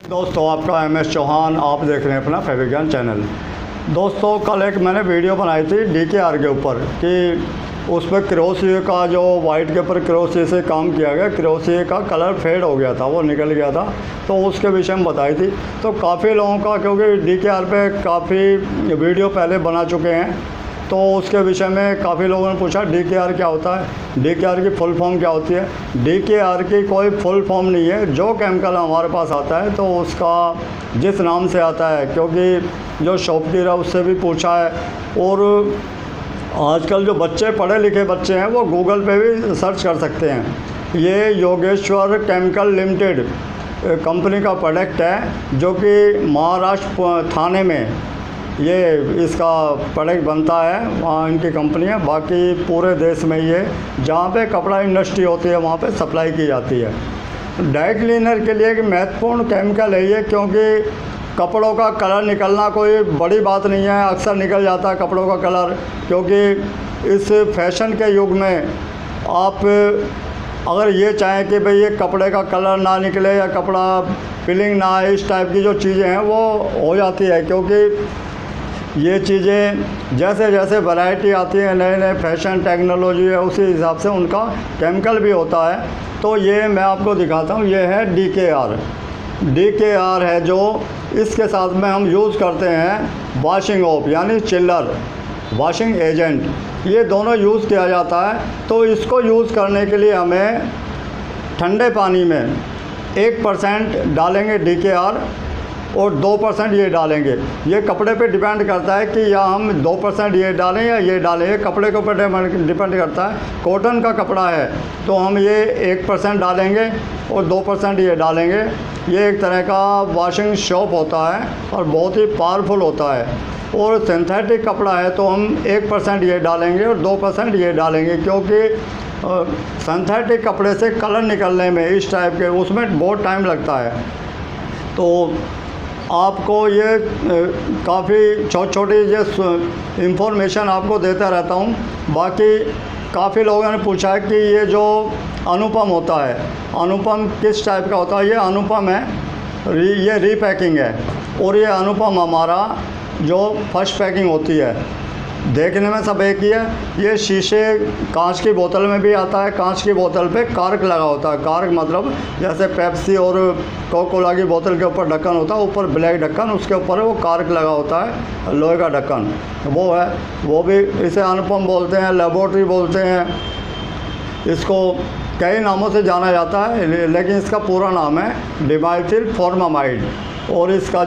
दोस्तों आपका MS चौहान, आप देख रहे हैं अपना फैब्रिकन चैनल। दोस्तों कल एक मैंने वीडियो बनाई थी DKR के ऊपर कि उस पर क्रोशिया का जो वाइट के ऊपर क्रोशिया से काम किया गया, क्रोशिया का कलर फेड हो गया था, वो निकल गया था, तो उसके विषय में बताई थी। तो काफ़ी लोगों का, क्योंकि DKR पे काफ़ी वीडियो पहले बना चुके हैं, तो उसके विषय में काफ़ी लोगों ने पूछा DKR क्या होता है, DKR की फुल फॉर्म क्या होती है। DKR की कोई फुल फॉर्म नहीं है। जो केमिकल हमारे पास आता है तो उसका जिस नाम से आता है, क्योंकि जो शॉपकीपर है उससे भी पूछा है, और आजकल जो बच्चे पढ़े लिखे बच्चे हैं वो गूगल पे भी सर्च कर सकते हैं। ये योगेश्वर केमिकल लिमिटेड कंपनी का प्रोडक्ट है, जो कि महाराष्ट्र थाने में ये इसका प्रोडक्ट बनता है, वहाँ इनकी कंपनी है। बाकी पूरे देश में ये जहाँ पे कपड़ा इंडस्ट्री होती है वहाँ पे सप्लाई की जाती है। ड्राई क्लीनर के लिए एक महत्वपूर्ण केमिकल है ये, क्योंकि कपड़ों का कलर निकलना कोई बड़ी बात नहीं है, अक्सर निकल जाता है कपड़ों का कलर। क्योंकि इस फैशन के युग में आप अगर ये चाहें कि भाई ये कपड़े का कलर ना निकले या कपड़ा फिलिंग ना आए, इस टाइप की जो चीज़ें हैं वो हो जाती है। क्योंकि ये चीज़ें जैसे जैसे वैरायटी आती है, नए नए फैशन टेक्नोलॉजी है, उसी हिसाब से उनका केमिकल भी होता है। तो ये मैं आपको दिखाता हूँ, ये है DKR है, जो इसके साथ में हम यूज़ करते हैं वॉशिंग ऑफ यानी चिल्लर, वॉशिंग एजेंट, ये दोनों यूज़ किया जाता है। तो इसको यूज़ करने के लिए हमें ठंडे पानी में 1% डालेंगे DKR और 2% ये डालेंगे। ये कपड़े पे डिपेंड करता है कि या हम 2% ये डालें या ये डालें, ये कपड़े के ऊपर डिपेंड करता है। कॉटन का कपड़ा है तो हम ये 1% डालेंगे और 2% ये डालेंगे। ये एक तरह का वॉशिंग सोप होता है और बहुत ही पावरफुल होता है। और सिंथेटिक कपड़ा है तो हम 1% ये डालेंगे और 2% ये डालेंगे, क्योंकि सिंथेटिक कपड़े से कलर निकलने में इस टाइप के उसमें बहुत टाइम लगता है। तो आपको ये काफ़ी छोटी छोटी ये इंफॉर्मेशन आपको देता रहता हूँ। बाकी काफ़ी लोगों ने पूछा है कि ये जो अनुपम होता है, अनुपम किस टाइप का होता है। ये अनुपम है, ये रीपैकिंग है, और ये अनुपम हमारा जो फर्स्ट पैकिंग होती है, देखने में सब एक ही है। ये शीशे कांच की बोतल में भी आता है। कांच की बोतल पे कार्क लगा होता है। कार्क मतलब जैसे पेप्सी और कोका कोला की बोतल के ऊपर ढक्कन होता है, ऊपर ब्लैक ढक्कन, उसके ऊपर वो कार्क लगा होता है, लोहे का ढक्कन, वो है। वो भी इसे अनुपम बोलते हैं, लेबोरेटरी बोलते हैं, इसको कई नामों से जाना जाता है, लेकिन इसका पूरा नाम है डिमेथिल फॉर्मामाइड। और इसका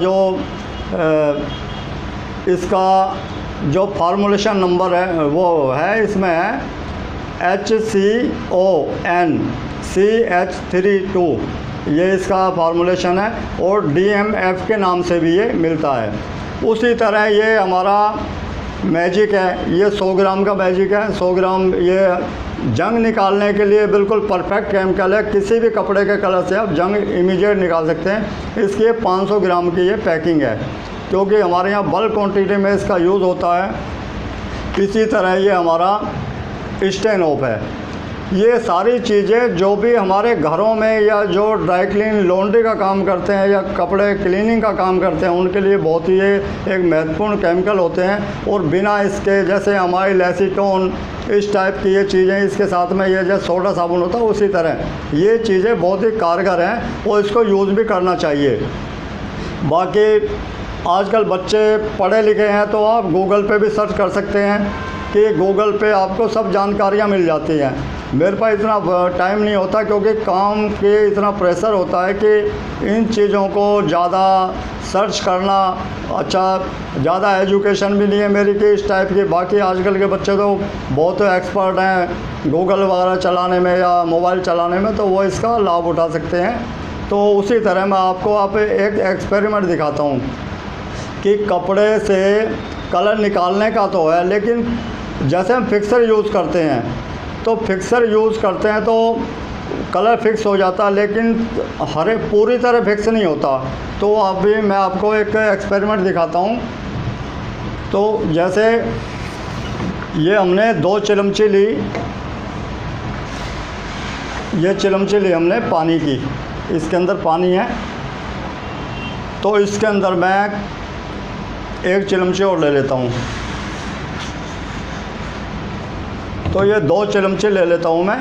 जो फार्मूलेशन नंबर है वो है, इसमें है HCON CH32, ये इसका फार्मूलेशन है। और DMF के नाम से भी ये मिलता है। उसी तरह ये हमारा मैजिक है, ये 100 ग्राम का मैजिक है। 100 ग्राम ये जंग निकालने के लिए बिल्कुल परफेक्ट केमिकल है। किसी भी कपड़े के कलर से आप जंग इमीडिएट निकाल सकते हैं। इसकी 500 ग्राम की ये पैकिंग है, क्योंकि हमारे यहाँ बल्क क्वांटिटी में इसका यूज़ होता है। इसी तरह ये हमारा स्टेन ऑफ है। ये सारी चीज़ें जो भी हमारे घरों में या जो ड्राई क्लीन लॉन्ड्री का काम करते हैं या कपड़े क्लीनिंग का काम करते हैं, उनके लिए बहुत ही एक महत्वपूर्ण केमिकल होते हैं। और बिना इसके, जैसे हमारी लेसीटोन, इस टाइप की ये चीज़ें, इसके साथ में ये जैसे सोडा साबुन होता है, उसी तरह ये चीज़ें बहुत ही कारगर हैं और इसको यूज़ भी करना चाहिए। बाकी आजकल बच्चे पढ़े लिखे हैं तो आप गूगल पे भी सर्च कर सकते हैं कि गूगल पे आपको सब जानकारियाँ मिल जाती हैं। मेरे पास इतना टाइम नहीं होता, क्योंकि काम के इतना प्रेशर होता है कि इन चीज़ों को ज़्यादा सर्च करना, अच्छा ज़्यादा एजुकेशन भी नहीं है मेरी कि इस टाइप की। बाकी आजकल के बच्चे तो बहुत एक्सपर्ट हैं गूगल वगैरह चलाने में या मोबाइल चलाने में, तो वो इसका लाभ उठा सकते हैं। तो उसी तरह मैं आपको एक एक्सपेरिमेंट दिखाता हूँ कि कपड़े से कलर निकालने का तो है, लेकिन जैसे हम फिक्सर यूज़ करते हैं तो कलर फिक्स हो जाता है, लेकिन पूरी तरह फिक्स नहीं होता। तो अभी मैं आपको एक एक्सपेरिमेंट दिखाता हूँ। तो जैसे ये हमने 2 चिलमची ली, ये चिलमची ली हमने पानी की, इसके अंदर पानी है। तो इसके अंदर मैं एक चिलमचे और ले लेता हूँ। तो ये 2 चिलमचे ले लेता हूँ मैं।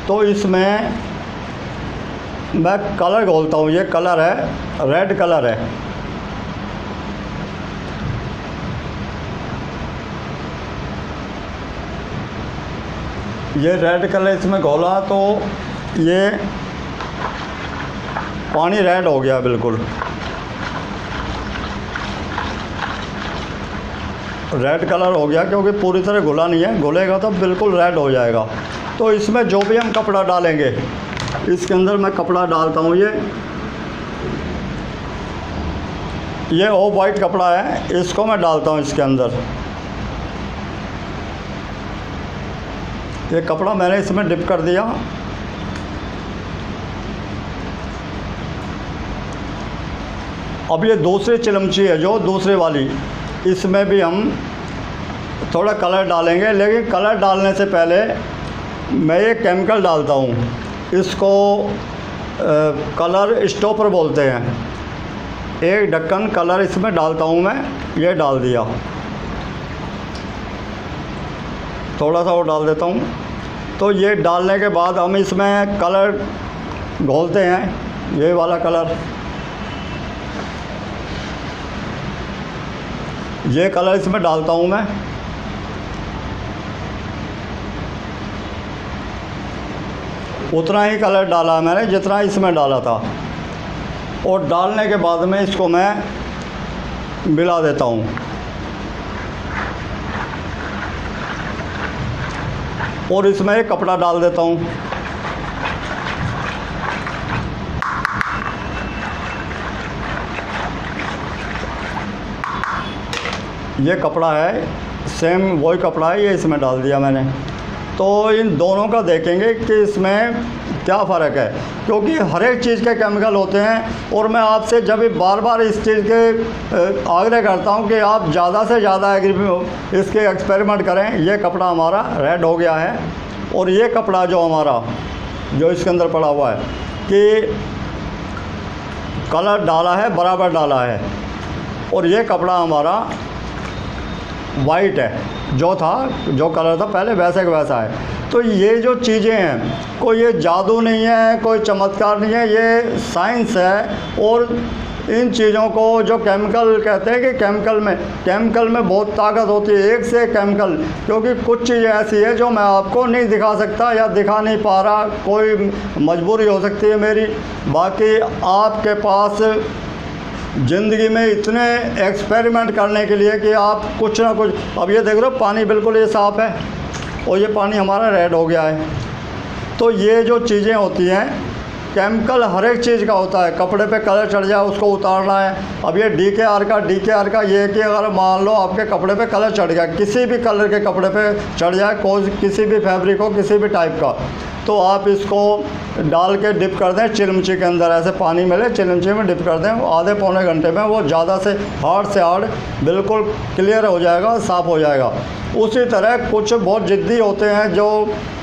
तो इसमें मैं कलर घोलता हूँ। ये कलर है, रेड कलर है। ये रेड कलर इसमें घोला तो ये पानी रेड हो गया बिल्कुल। रेड कलर हो गया क्योंकि पूरी तरह घुला नहीं है, घुलेगा तो बिल्कुल रेड हो जाएगा। तो इसमें जो भी हम कपड़ा डालेंगे, इसके अंदर मैं कपड़ा डालता हूँ। ये ऑफ वाइट कपड़ा है, इसको मैं डालता हूँ इसके अंदर। ये कपड़ा मैंने इसमें डिप कर दिया। अब ये दूसरी चिलमची है जो दूसरे वाली, इसमें भी हम थोड़ा कलर डालेंगे। लेकिन कलर डालने से पहले मैं ये केमिकल डालता हूँ। इसको कलर स्टॉपर बोलते हैं। एक ढक्कन कलर इसमें डालता हूँ मैं। ये डाल दिया, थोड़ा सा और डाल देता हूँ। तो ये डालने के बाद हम इसमें कलर घोलते हैं। ये वाला कलर, ये कलर इसमें डालता हूँ मैं। उतना ही कलर डाला मैंने जितना इसमें डाला था। और डालने के बाद में इसको मैं मिला देता हूँ। और इसमें एक कपड़ा डाल देता हूँ। ये कपड़ा है, सेम वही कपड़ा है, ये इसमें डाल दिया मैंने। तो इन दोनों का देखेंगे कि इसमें क्या फ़र्क है, क्योंकि हर एक चीज़ के केमिकल होते हैं। और मैं आपसे जब भी बार बार इस चीज़ के आग्रह करता हूं कि आप ज़्यादा से ज़्यादा इसके एक्सपेरिमेंट करें। ये कपड़ा हमारा रेड हो गया है। और ये कपड़ा जो हमारा जो इसके अंदर पड़ा हुआ है कि कलर डाला है, बराबर डाला है। और ये कपड़ा हमारा वाइट है, जो कलर था पहले वैसे का वैसा है। तो ये जो चीज़ें हैं, कोई ये जादू नहीं है, कोई चमत्कार नहीं है, ये साइंस है। और इन चीज़ों को जो केमिकल कहते हैं कि केमिकल में बहुत ताकत होती है, एक से एक केमिकल। क्योंकि कुछ चीज़ें ऐसी है जो मैं आपको नहीं दिखा सकता या दिखा नहीं पा रहा, कोई मजबूरी हो सकती है मेरी। बाकी आपके पास ज़िंदगी में इतने एक्सपेरिमेंट करने के लिए कि आप कुछ ना कुछ। अब ये देख लो, पानी बिल्कुल ये साफ़ है और ये पानी हमारा रेड हो गया है। तो ये जो चीज़ें होती हैं, केमिकल हर एक चीज़ का होता है। कपड़े पे कलर चढ़ जाए उसको उतारना है। अब ये DKR का ये कि अगर मान लो आपके कपड़े पे कलर चढ़ गया, किसी भी कलर के कपड़े पे चढ़ जाए, कोई किसी भी फैब्रिक हो, किसी भी टाइप का, तो आप इसको डाल के डिप कर दें चिलमची के अंदर। ऐसे पानी में ले, चिलमची में डिप कर दें। आधे पौने घंटे में वो ज़्यादा से हार्ड बिल्कुल क्लियर हो जाएगा, साफ़ हो जाएगा। उसी तरह कुछ बहुत ज़िद्दी होते हैं जो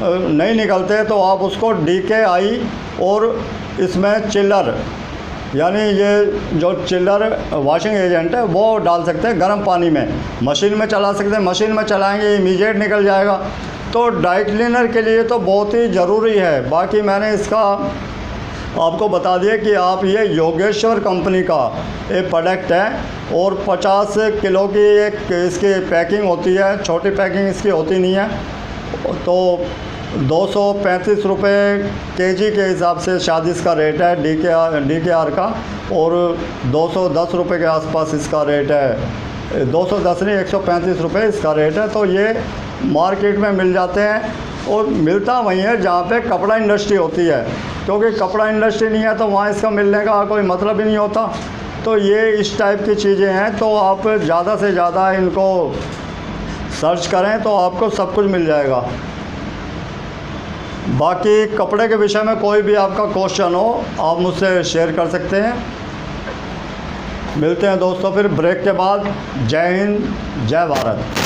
नहीं निकलते, तो आप उसको DKI और इसमें चिलर, यानी ये जो चिलर वॉशिंग एजेंट है वो डाल सकते हैं गर्म पानी में। मशीन में चला सकते हैं, मशीन में चलाएंगे इमीडिएट निकल जाएगा। तो ड्राई क्लीनर के लिए तो बहुत ही ज़रूरी है। बाकी मैंने इसका आपको बता दिया कि आप ये योगेश्वर कंपनी का एक प्रोडक्ट है। और 50 किलो की एक इसकी पैकिंग होती है, छोटी पैकिंग इसकी होती नहीं है। तो 235 रुपये kg के हिसाब से शायद इसका रेट है DKR का। और 210 रुपये के आसपास इसका रेट है। 210 नहीं, 135 रुपये इसका रेट है। तो ये मार्केट में मिल जाते हैं। और मिलता वहीं है जहाँ पे कपड़ा इंडस्ट्री होती है, क्योंकि कपड़ा इंडस्ट्री नहीं है तो वहाँ इसका मिलने का कोई मतलब ही नहीं होता। तो ये इस टाइप की चीज़ें हैं। तो आप ज़्यादा से ज़्यादा इनको सर्च करें तो आपको सब कुछ मिल जाएगा। बाकी कपड़े के विषय में कोई भी आपका क्वेश्चन हो आप मुझसे शेयर कर सकते हैं। मिलते हैं दोस्तों फिर ब्रेक के बाद। जय हिंद, जय भारत।